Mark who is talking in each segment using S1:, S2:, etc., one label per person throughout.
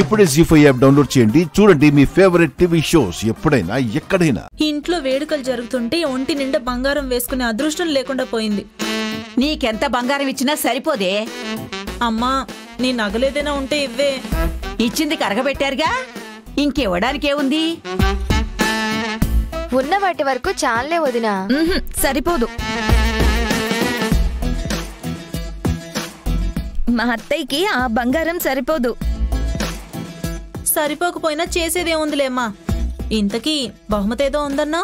S1: ఇప్పుడే జీ5 app download చేయండి. చూడండి మీ ఫేవరెట్ టీవీ షోస్ ఎప్పుడైనా ఎక్కడైనా.
S2: ఇంట్లో వేడుకలు జరుగుతుంటే ఒంటి నిండా బంగారం వేసుకునే అదృష్టం లేకుండా పోయింది.
S3: నీకెంత బంగారం ఇచ్చినా సరిపోదే.
S2: అమ్మా, నీ నగలేదైనా ఉంటే ఇవ్వే.
S3: ఇచ్చింది కరగబెట్టారుగా, ఇంకివ్వడానికేముంది?
S4: ఉన్న వాటి వరకు చాలే వదినా.
S5: సరిపోదు. మా అత్తయ్యకి ఆ బంగారం సరిపోదు.
S2: సరిపోకపోయినా చేసేదేముందిలేమ్మా. ఇంతకీ బహుమతేదో ఉందన్నా?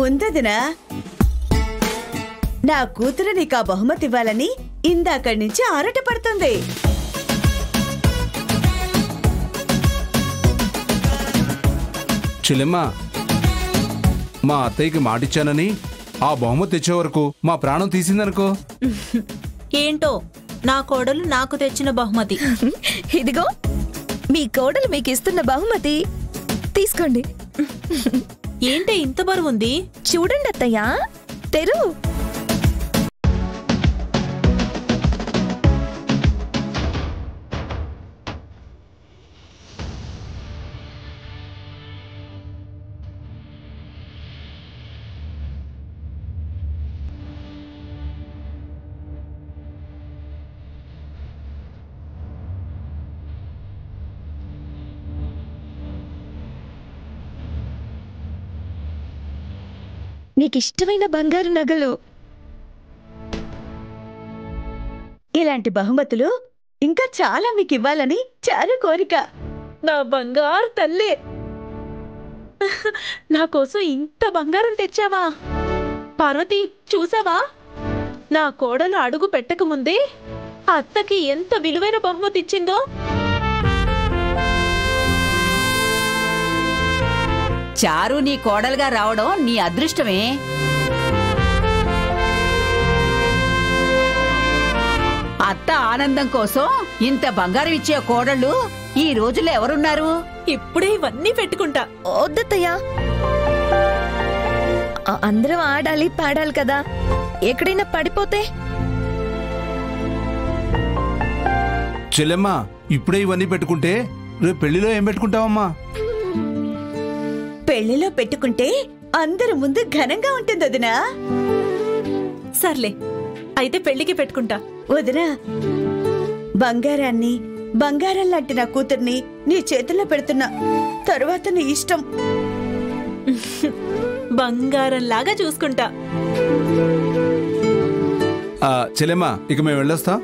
S6: ఉందదినా, నా కూతురు నీకు ఆ బహుమతి ఇవ్వాలని ఇందాకడి నుంచి ఆరట పడుతుంది.
S7: చెల్లెమ్మా, మా అత్తయ్యకి మాటిచ్చానని ఆ బహుమతి తెచ్చే వరకు మా ప్రాణం తీసిందనుకో.
S2: ఏంటో, నా కోడలు నాకు తెచ్చిన బహుమతి.
S5: ఇదిగో మీ కోడలు మీకు ఇస్తున్న బహుమతి తీసుకోండి.
S2: ఏంటి ఇంత బరువుంది?
S5: చూడండి అత్తయ్య, తెరు. నీకిష్టమైన బంగారు నగలు.
S6: ఇలాంటి బహుమతులు ఇంకా చాలా మీకు ఇవ్వాలని చారు కోరిక.
S2: నా బంగారు తల్లి, నా కోసం ఇంత బంగారం తెచ్చావా? పార్వతి, చూసావా? నా కోడలు అడుగు పెట్టకముందే అత్తకి ఎంత విలువైన బహుమతి ఇచ్చిందో.
S3: చారు నీ కోడలుగా రావడం నీ అదృష్టమే. అత్త ఆనందం కోసం ఇంత బంగారం ఇచ్చే కోడళ్ళు ఈ రోజుల్లో ఎవరున్నారు?
S2: ఇప్పుడే ఇవన్నీ పెట్టుకుంటా.
S5: వద్దత్తయ్య, అందరం ఆడాలి పాడాలి కదా, ఎక్కడైనా పడిపోతే?
S7: చెల్లెమ్మా, ఇప్పుడే ఇవన్నీ పెట్టుకుంటే రేపు పెళ్లిలో ఏం పెట్టుకుంటావమ్మా?
S6: పెళ్లిలో పెట్టుకుంటే అందరి ముందు ఘనంగా ఉంటుంది వదినా.
S2: సర్లే, అయితే పెళ్లికి పెట్టుకుంటా.
S6: వదినా, బంగారాన్ని, బంగారం లాంటి నా కూతుర్ని నీ చేతుల్లో పెడుతున్నా. తరువాత నీ ఇష్టం.
S2: బంగారం లాగా చూసుకుంటా.
S7: చెల్లెమ్మా, ఇక మేము వెళ్ళొస్తాం.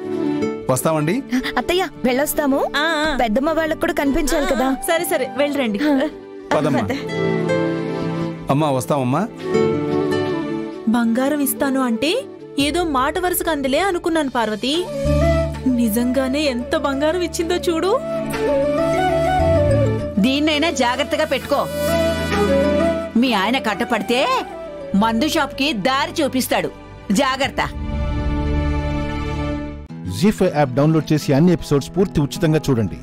S7: వస్తామండి
S5: అత్తయ్య, వెళ్ళొస్తాము. పెద్దమ్మ వాళ్ళకు కూడా కనిపించాలి కదా.
S2: సరే సరే, వెళ్ళరండి.
S7: పదమ్మా. అమ్మా, వస్తామమ్మా.
S2: బంగారం ఇస్తాను అంటే ఏదో మాట వరుసకు అందిలే అనుకున్నాను పార్వతి. నిజంగానే ఎంత బంగారం ఇచ్చిందో చూడు.
S3: దీన్నైనా జాగ్రత్తగా పెట్టుకో. మీ ఆయన కట్టపడితే మందు షాప్కి దారి చూపిస్తాడు. జాగ్రత్త.
S1: జీ5 యాప్ డౌన్లోడ్ చేసి అన్ని ఎపిసోడ్స్ పూర్తి ఉచితంగా చూడండి.